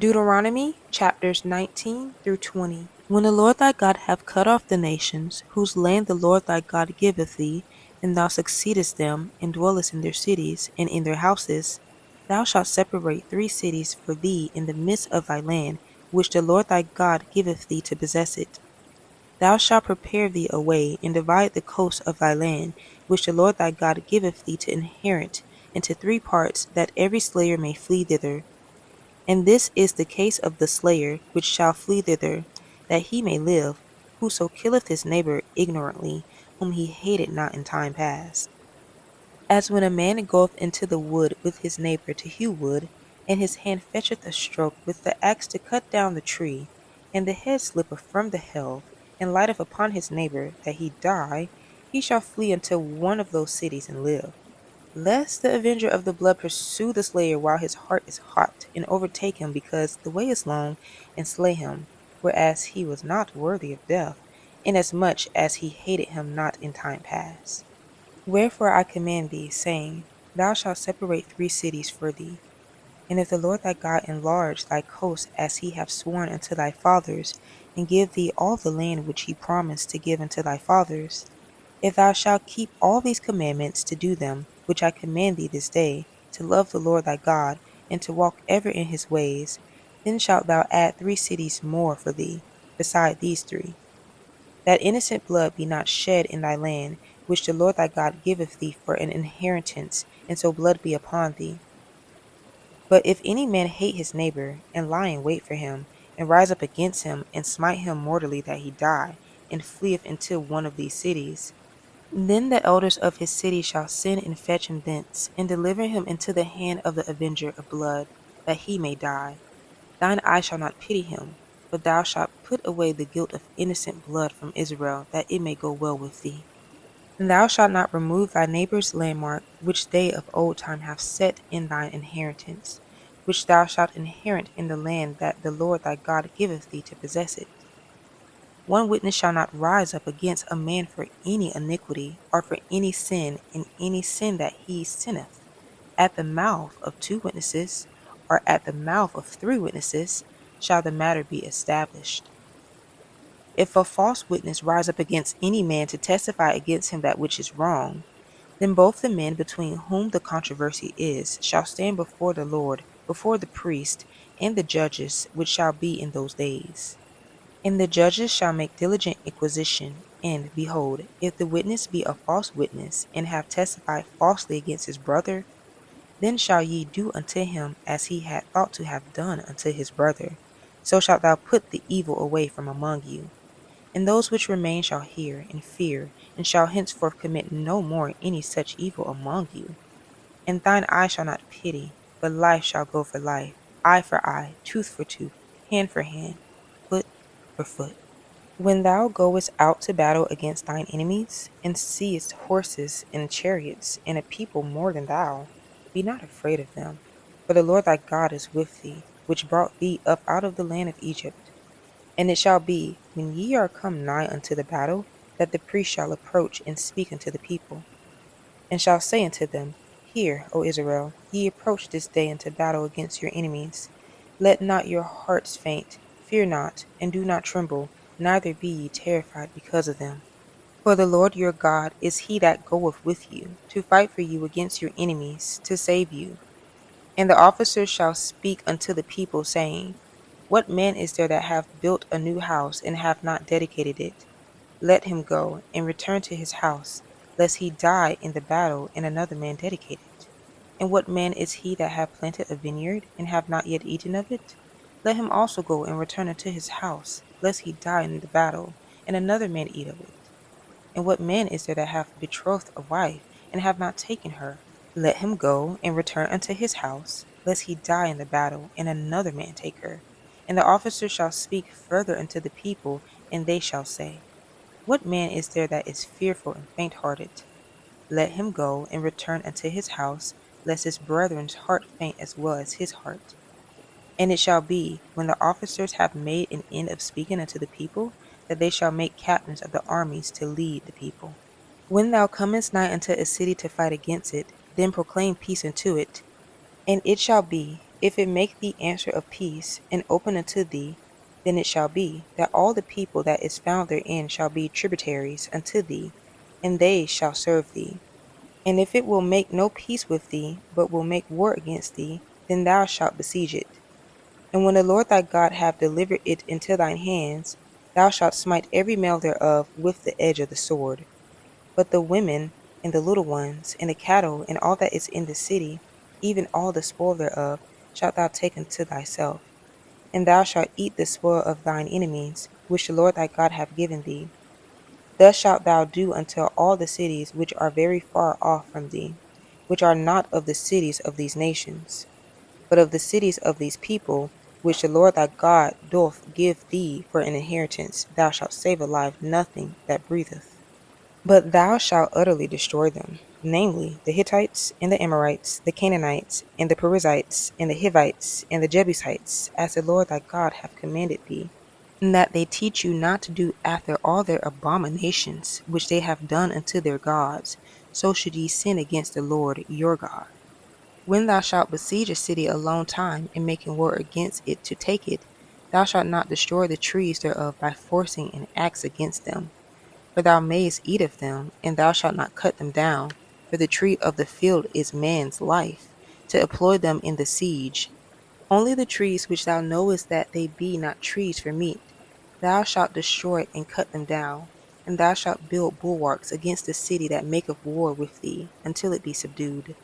Deuteronomy chapters 19 through 20. When the Lord thy God hath cut off the nations, whose land the Lord thy God giveth thee, and thou succeedest them, and dwellest in their cities, and in their houses, thou shalt separate 3 cities for thee in the midst of thy land, which the Lord thy God giveth thee to possess it. Thou shalt prepare thee a way, and divide the coast of thy land, which the Lord thy God giveth thee to inherit, into 3 parts, that every slayer may flee thither. And this is the case of the slayer which shall flee thither, that he may live, whoso killeth his neighbor ignorantly, whom he hated not in time past. As when a man goeth into the wood with his neighbor to hew wood, and his hand fetcheth a stroke with the axe to cut down the tree, and the head slippeth from the helve, and lighteth upon his neighbor, that he die, he shall flee unto one of those cities and live. Lest the avenger of the blood pursue the slayer while his heart is hot, and overtake him because the way is long, and slay him, whereas he was not worthy of death, inasmuch as he hated him not in time past. Wherefore I command thee, saying, Thou shalt separate 3 cities for thee. And if the Lord thy God enlarge thy coast as he hath sworn unto thy fathers, and give thee all the land which he promised to give unto thy fathers, if thou shalt keep all these commandments to do them, which I command thee this day, to love the Lord thy God, and to walk ever in his ways, then shalt thou add 3 cities more for thee, beside these 3, that innocent blood be not shed in thy land, which the Lord thy God giveth thee for an inheritance, and so blood be upon thee. But if any man hate his neighbor, and lie in wait for him, and rise up against him, and smite him mortally that he die, and fleeth into one of these cities, then the elders of his city shall send and fetch him thence, and deliver him into the hand of the avenger of blood, that he may die. Thine eye shall not pity him, but thou shalt put away the guilt of innocent blood from Israel, that it may go well with thee. And thou shalt not remove thy neighbor's landmark, which they of old time have set in thine inheritance, which thou shalt inherit in the land that the Lord thy God giveth thee to possess it. One witness shall not rise up against a man for any iniquity, or for any sin in any sin that he sinneth. At the mouth of 2 witnesses, or at the mouth of 3 witnesses, shall the matter be established. If a false witness rise up against any man to testify against him that which is wrong, then both the men between whom the controversy is shall stand before the Lord, before the priest, and the judges which shall be in those days. And the judges shall make diligent inquisition, and, behold, if the witness be a false witness, and have testified falsely against his brother, then shall ye do unto him as he had thought to have done unto his brother. So shalt thou put the evil away from among you. And those which remain shall hear, and fear, and shall henceforth commit no more any such evil among you. And thine eye shall not pity, but life shall go for life, eye for eye, tooth for tooth, hand for hand, foot for foot. When thou goest out to battle against thine enemies, and seest horses and chariots, and a people more than thou, be not afraid of them, for the Lord thy God is with thee, which brought thee up out of the land of Egypt. And it shall be, when ye are come nigh unto the battle, that the priest shall approach and speak unto the people, and shall say unto them, Hear, O Israel, ye approach this day unto battle against your enemies. Let not your hearts faint, fear not, and do not tremble, neither be ye terrified because of them. For the Lord your God is he that goeth with you, to fight for you against your enemies, to save you. And the officers shall speak unto the people, saying, What man is there that hath built a new house, and hath not dedicated it? Let him go, and return to his house, lest he die in the battle, and another man dedicate it. And what man is he that hath planted a vineyard, and hath not yet eaten of it? Let him also go and return unto his house, lest he die in the battle, and another man eat of it. And what man is there that hath betrothed a wife, and hath not taken her? Let him go and return unto his house, lest he die in the battle, and another man take her. And the officers shall speak further unto the people, and they shall say, What man is there that is fearful and faint-hearted? Let him go and return unto his house, lest his brethren's heart faint as well as his heart. And it shall be, when the officers have made an end of speaking unto the people, that they shall make captains of the armies to lead the people. When thou comest nigh unto a city to fight against it, then proclaim peace unto it. And it shall be, If it make thee answer of peace, and open unto thee, then it shall be, that all the people that is found therein shall be tributaries unto thee, and they shall serve thee. And if it will make no peace with thee, but will make war against thee, then thou shalt besiege it. And when the Lord thy God have delivered it into thine hands, thou shalt smite every male thereof with the edge of the sword. But the women, and the little ones, and the cattle, and all that is in the city, even all the spoil thereof, shalt thou take unto thyself. And thou shalt eat the spoil of thine enemies, which the Lord thy God hath given thee. Thus shalt thou do unto all the cities which are very far off from thee, which are not of the cities of these nations, but of the cities of these people, which the Lord thy God doth give thee for an inheritance. Thou shalt save alive nothing that breatheth. But thou shalt utterly destroy them, namely, the Hittites, and the Amorites, the Canaanites, and the Perizzites, and the Hivites, and the Jebusites, as the Lord thy God hath commanded thee, and that they teach you not to do after all their abominations which they have done unto their gods, so should ye sin against the Lord your God. When thou shalt besiege a city a long time, and making war against it to take it, thou shalt not destroy the trees thereof by forcing an axe against them. For thou mayest eat of them, and thou shalt not cut them down, for the tree of the field is man's life, to employ them in the siege. Only the trees which thou knowest that they be not trees for meat, thou shalt destroy and cut them down, and thou shalt build bulwarks against the city that maketh war with thee, until it be subdued.